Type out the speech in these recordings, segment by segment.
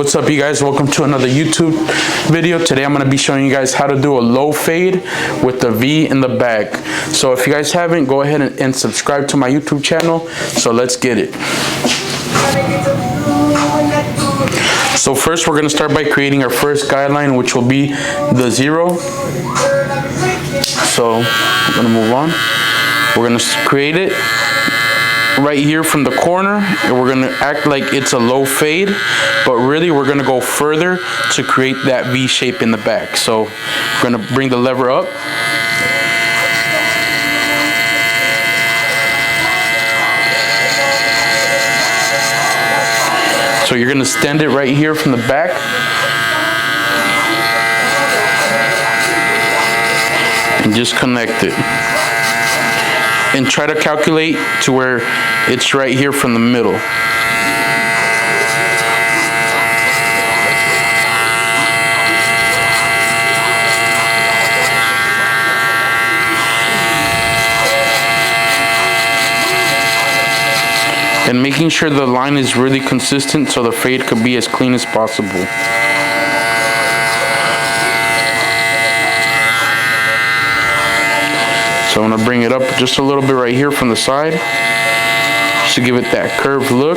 What's up, you guys? Welcome to another YouTube video. Today I'm going to be showing you guys how to do a low fade with the V in the back. So if you guys haven't, go ahead and subscribe to my YouTube channel. So let's get it. So first we're going to start by creating our first guideline, which will be the 0. So I'm going to move on. We're going to create it right here from the corner, and we're going to act like it's a low fade, but really we're going to go further to create that V shape in the back. So we're going to bring the lever up, so you're going to stand it right here from the back, and just connect it. And try to calculate to where it's right here from the middle. And making sure the line is really consistent so the fade could be as clean as possible. So I'm going to bring it up just a little bit right here from the side, just to give it that curved look.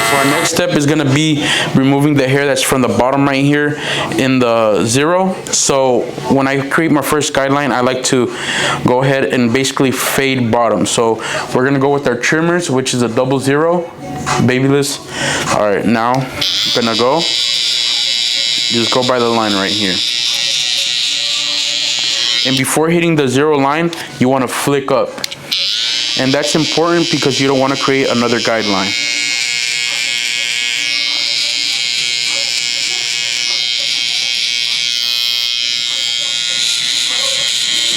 So our next step is going to be removing the hair that's from the bottom right here in the 0. So when I create my first guideline, I like to go ahead and basically fade bottom. So we're going to go with our trimmers, which is a 00, babyless. All right, now I'm going to go, just go by the line right here. And before hitting the 0 line, you want to flick up. And that's important because you don't want to create another guideline.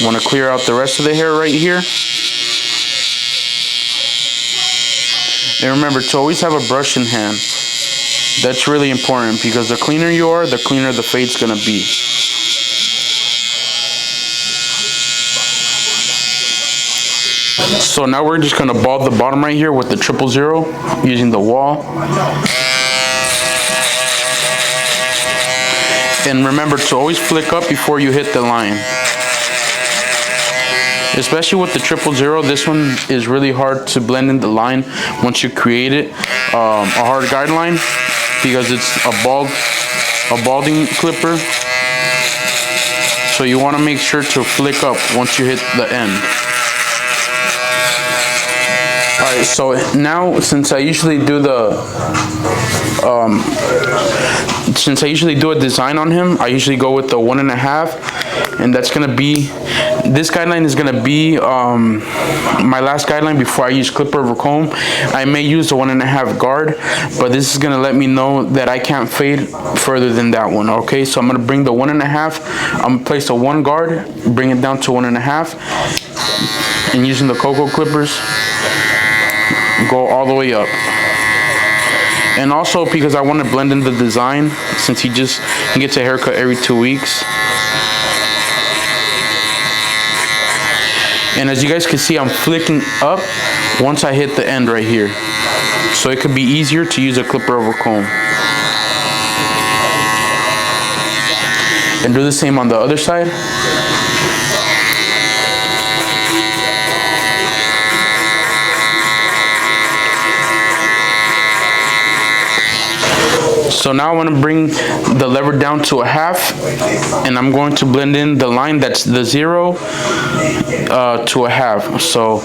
You want to clear out the rest of the hair right here. And remember to always have a brush in hand. That's really important because the cleaner you are, the cleaner the fade's going to be. So now we're just going to bald the bottom right here with the 000 using the wall. And remember to always flick up before you hit the line. Especially with the 000, this one is really hard to blend in the line once you create it. A hard guideline because it's a balding clipper. So you want to make sure to flick up once you hit the end. Alright, so now since I usually do a design on him, I usually go with the 1.5, and that's gonna be, this guideline is gonna be my last guideline before I use clipper over comb. I may use the 1.5 guard, but this is gonna let me know that I can't fade further than that one. Okay, so I'm gonna bring the 1.5, I'm gonna place the 1 guard, bring it down to 1.5, and using the cocoa clippers, go all the way up. And also because I want to blend in the design, since he gets a haircut every 2 weeks. And as you guys can see, I'm flicking up once I hit the end right here, so it could be easier to use a clipper over comb. And do the same on the other side. So now I want to bring the lever down to 1/2, and I'm going to blend in the line that's the 0 to 1/2. So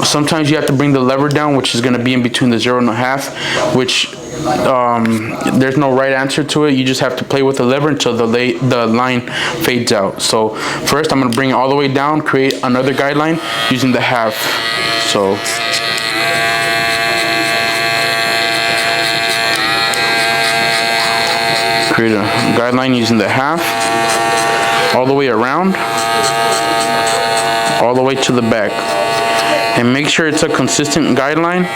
sometimes you have to bring the lever down, which is going to be in between the 0 and 1/2, which there's no right answer to it. You just have to play with the lever until the line fades out. So first I'm going to bring it all the way down, create another guideline using the 1/2. So create a guideline using the 1/2 all the way around, all the way to the back, and make sure it's a consistent guideline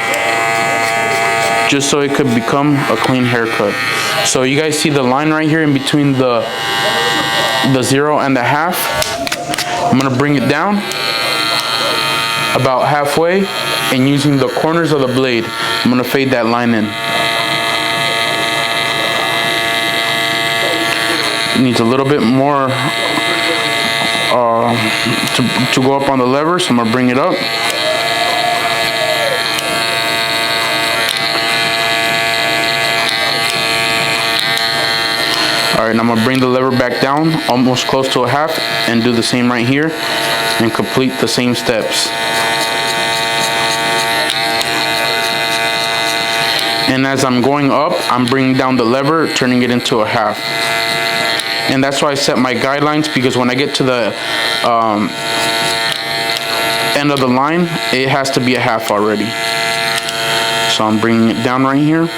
just so it could become a clean haircut. So you guys see the line right here in between the 0 and the 1/2. I'm gonna bring it down about halfway, and using the corners of the blade, I'm gonna fade that line in. It needs a little bit more to go up on the lever, so I'm gonna bring it up. Alright, now I'm gonna bring the lever back down almost close to a half and do the same right here and complete the same steps. And as I'm going up, I'm bringing down the lever, turning it into a half. And that's why I set my guidelines, because when I get to the end of the line, it has to be a half already. So I'm bringing it down right here.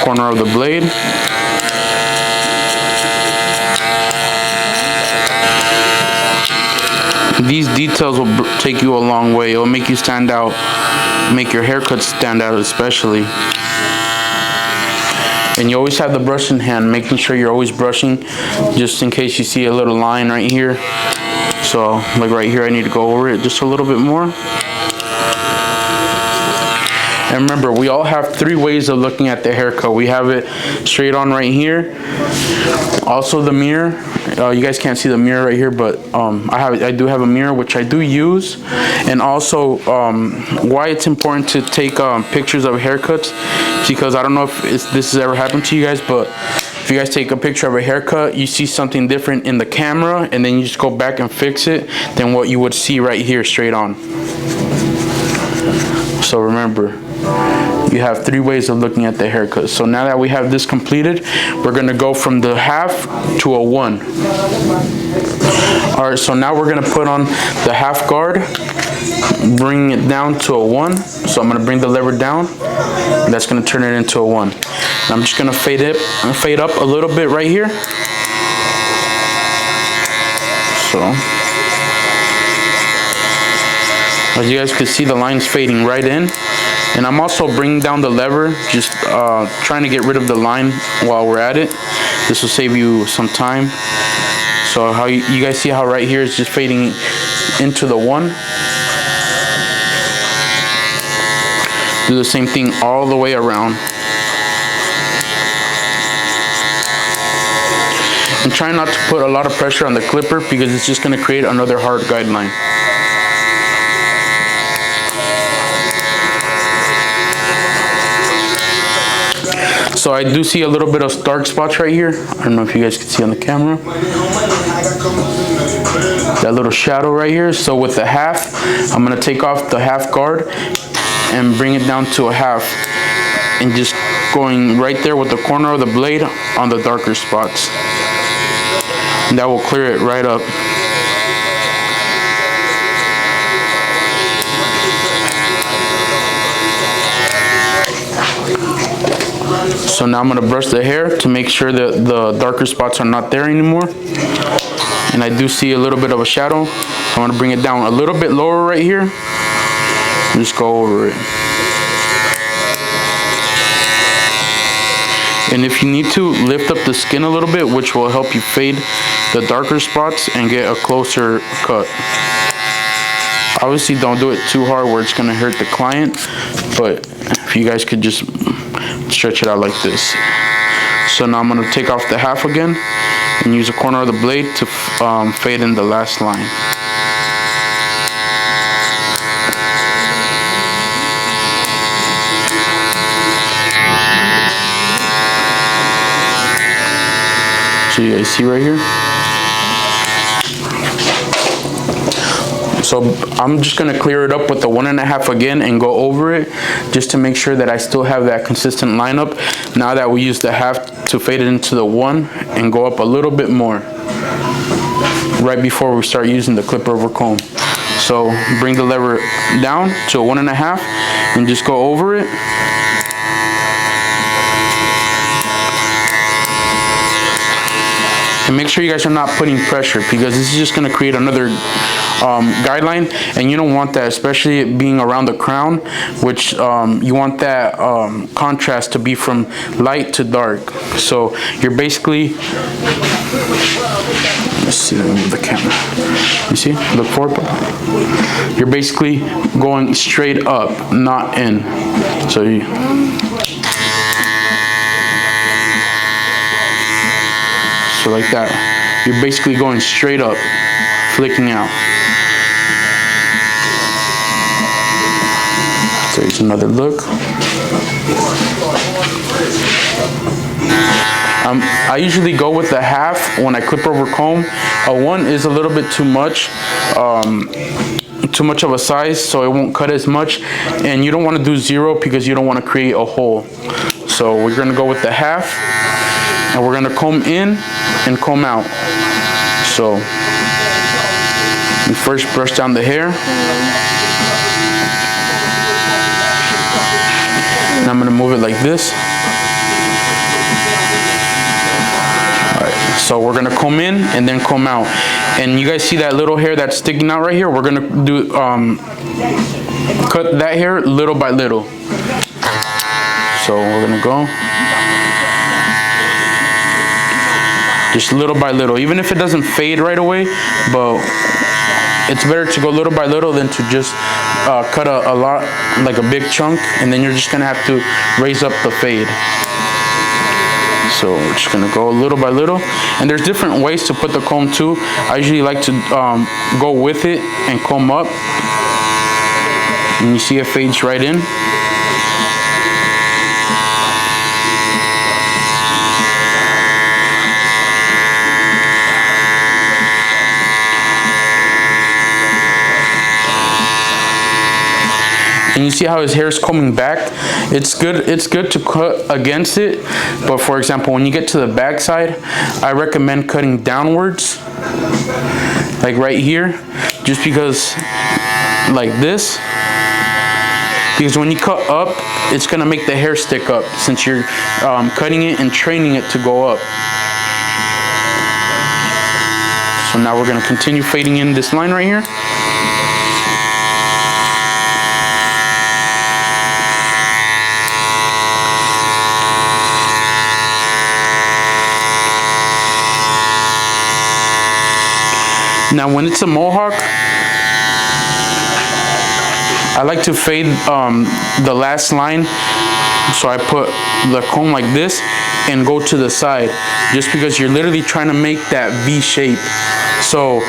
Corner of the blade. These details will take you a long way. It will make you stand out, make your haircut stand out especially. And you always have the brush in hand, making sure you're always brushing just in case you see a little line right here. So like right here, I need to go over it just a little bit more. And remember, we all have 3 ways of looking at the haircut. We have it straight on right here. Also the mirror. You guys can't see the mirror right here, but I do have a mirror, which I do use. And also why it's important to take pictures of haircuts, because I don't know if this has ever happened to you guys, but if you guys take a picture of a haircut, you see something different in the camera, and then you just go back and fix it than what you would see right here straight on. So remember, you have 3 ways of looking at the haircut. So now that we have this completed, we're gonna go from the half to a 1. All right, so now we're gonna put on the half guard, bring it down to a 1. So I'm gonna bring the lever down, and that's gonna turn it into a 1. And I'm just gonna fade up a little bit right here. So, as you guys can see, the line's fading right in. And I'm also bringing down the lever, just trying to get rid of the line while we're at it. This will save you some time. So how you guys see how right here is just fading into the 1. Do the same thing all the way around. And try not to put a lot of pressure on the clipper, because it's just going to create another hard guideline. So I do see a little bit of dark spots right here. I don't know if you guys can see on the camera. That little shadow right here. So with the half, I'm gonna take off the half guard and bring it down to a half, and just going right there with the corner of the blade on the darker spots. And that will clear it right up. So now I'm going to brush the hair to make sure that the darker spots are not there anymore. And I do see a little bit of a shadow. I'm going to bring it down a little bit lower right here. Just go over it. And if you need to, lift up the skin a little bit, which will help you fade the darker spots and get a closer cut. Obviously, don't do it too hard where it's going to hurt the client, but if you guys could just stretch it out like this. So now I'm going to take off the half again and use the corner of the blade to fade in the last line. So you guys see right here? So I'm just gonna clear it up with the 1.5 again and go over it just to make sure that I still have that consistent lineup. Now that we use the half to fade it into the 1 and go up a little bit more right before we start using the clipper over comb. So bring the lever down to a 1.5 and just go over it. And make sure you guys are not putting pressure, because this is just going to create another guideline, and you don't want that, especially being around the crown, which you want that contrast to be from light to dark. So you're basically, let's see, let me move the camera. You see? Look forward. You're basically going straight up, not in. So you, so like that. You're basically going straight up, flicking out. So here's another look. I usually go with the half when I clip over comb. A 1 is a little bit too much of a size, so it won't cut as much. And you don't want to do 0 because you don't want to create a hole. So we're going to go with the half, and we're going to comb in and comb out. So you first brush down the hair. And I'm going to move it like this. So we're gonna comb in and then comb out. And you guys see that little hair that's sticking out right here? We're gonna do cut that hair little by little. So we're gonna go just little by little, even if it doesn't fade right away, but it's better to go little by little than to just cut a lot, like a big chunk, and then you're just gonna have to raise up the fade. So we're just gonna go little by little, and there's different ways to put the comb too. I usually like to go with it and comb up, and you see it fades right in. And you see how his hair is combing back. It's good to cut against it, but for example, when you get to the back side, I recommend cutting downwards, like right here, just because, like this, because when you cut up, it's gonna make the hair stick up, since you're cutting it and training it to go up. So now we're gonna continue fading in this line right here. Now when it's a mohawk, I like to fade the last line, so I put the comb like this and go to the side, just because you're literally trying to make that V shape. So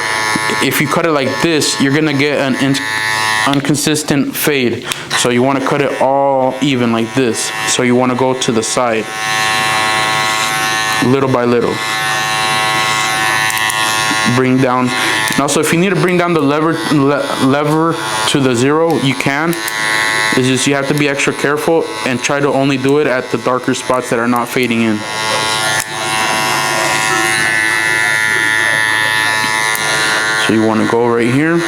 if you cut it like this, you're gonna get an inconsistent fade. So you want to cut it all even like this. So you want to go to the side, little by little. Bring down. And also, if you need to bring down the lever to the 0, you can. It's just you have to be extra careful and try to only do it at the darker spots that are not fading in. So you want to go right here.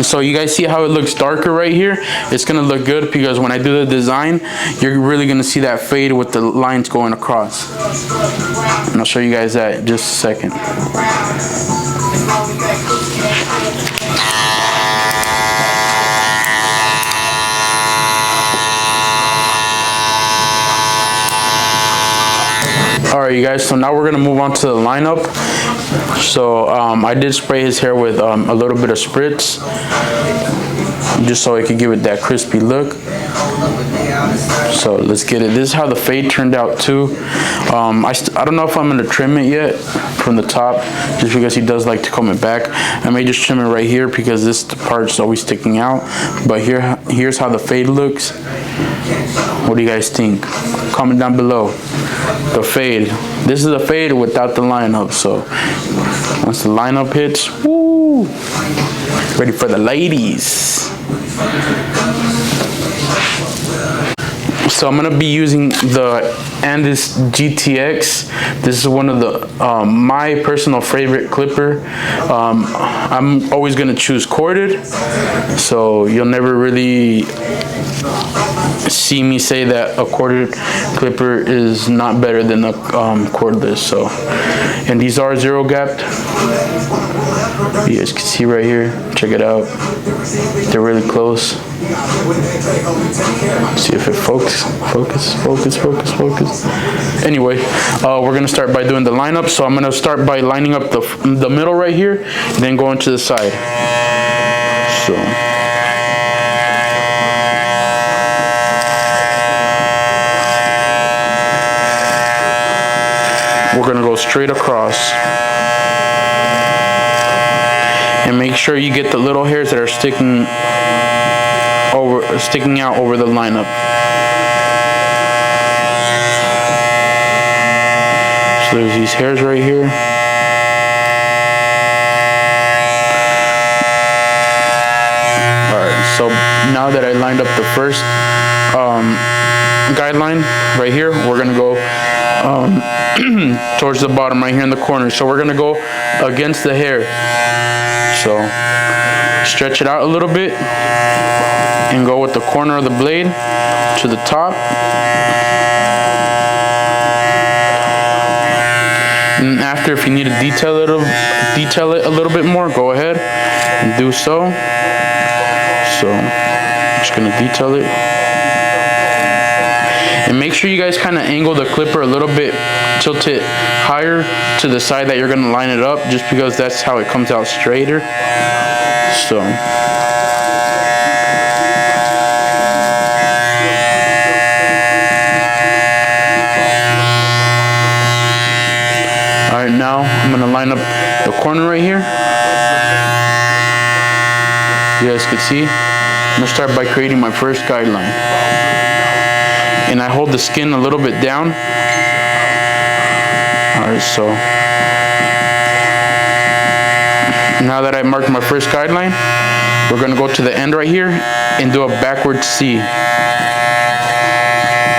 So you guys see how it looks darker right here? It's gonna look good because when I do the design, you're really gonna see that fade with the lines going across. And I'll show you guys that in just a second. Alright you guys, so now we're gonna move on to the lineup. So I did spray his hair with a little bit of spritz, just so I could give it that crispy look. So let's get it. This is how the fade turned out too. I don't know if I'm gonna trim it yet from the top, just because he does like to comb it back. I may just trim it right here because this part's always sticking out. But here's how the fade looks. What do you guys think? Comment down below. The fade. This is a fade without the lineup. So once the lineup hits, woo, ready for the ladies. So I'm gonna be using the Andis GTX. This is one of the my personal favorite clipper. I'm always gonna choose corded, so you'll never really see me say that a corded clipper is not better than a cordless. So, and these are zero gapped. You guys can see right here. Check it out. They're really close. See if it focus. Anyway, we're gonna start by doing the lineup. So I'm gonna start by lining up the middle right here, then going to the side. So. We're gonna go straight across. And make sure you get the little hairs that are sticking out over the lineup. So there's these hairs right here. Alright, so now that I lined up the first guideline right here, we're gonna go towards the bottom right here in the corner. So we're gonna go against the hair. So stretch it out a little bit and go with the corner of the blade to the top. And after, if you need to detail it a little bit more, go ahead and do so. So I'm just gonna detail it. And make sure you guys kind of angle the clipper a little bit, tilt it higher to the side that you're going to line it up, just because that's how it comes out straighter. So. Alright, now I'm going to line up the corner right here. You guys can see. I'm going to start by creating my first guideline. And I hold the skin a little bit down. Alright, so now that I marked my first guideline, we're going to go to the end right here and do a backward C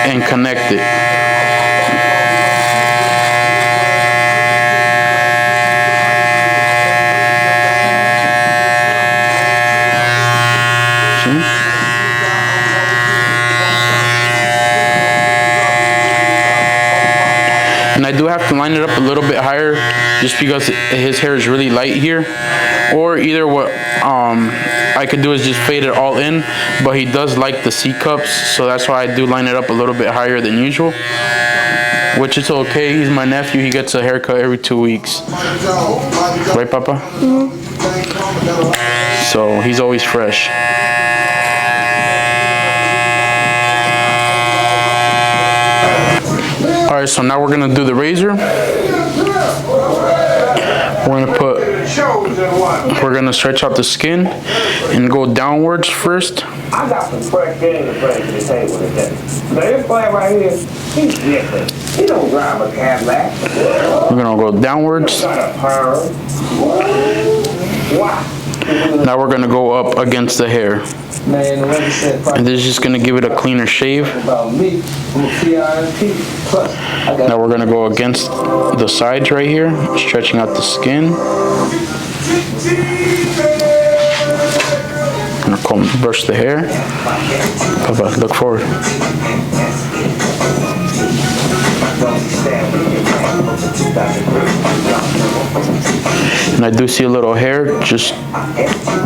and connect it. See? And I do have to line it up a little bit higher just because his hair is really light here. Or either what I could do is just fade it all in, but he does like the C cups, so that's why I do line it up a little bit higher than usual. Which is okay, he's my nephew, he gets a haircut every 2 weeks. Right, Papa? Mm-hmm. So he's always fresh. Alright, so now we're going to do the razor. We're going to stretch out the skin and go downwards first. I got some fresh things to bring to the table today. Now this boy right here, he's different. He don't drive a Cadillac. We're going to go downwards. Now we're going to go up against the hair. And this is just going to give it a cleaner shave. Now we're going to go against the sides right here, stretching out the skin. I'm going to comb, brush the hair. Papa, look forward. And I do see a little hair, just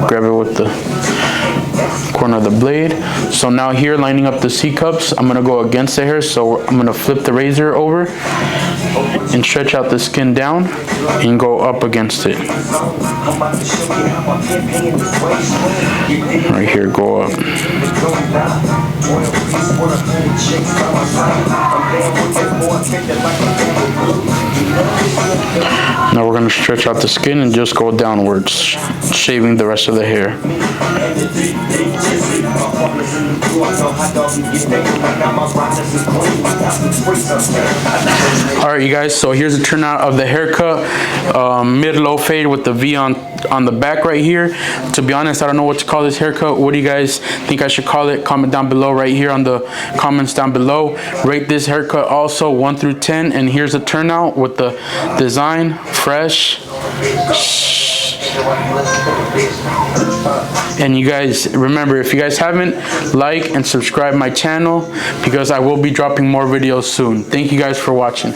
grab it with the corner of the blade. So now here, lining up the C cups, I'm going to go against the hair, so I'm going to flip the razor over and stretch out the skin down and go up against it. Right here, go up. Now we're going to stretch out the skin and just go downwards, shaving the rest of the hair. Alright, you guys, so here's the turnout of the haircut. Mid-low fade with the V on the back right here. To be honest, I don't know what to call this haircut. What do you guys think I should call it? Comment down below right here on the comments down below. Rate this haircut also 1 through 10. And here's the turnout with the design. Fresh. And you guys remember, if you guys haven't, like, like and subscribe my channel because I will be dropping more videos soon. Thank you guys for watching.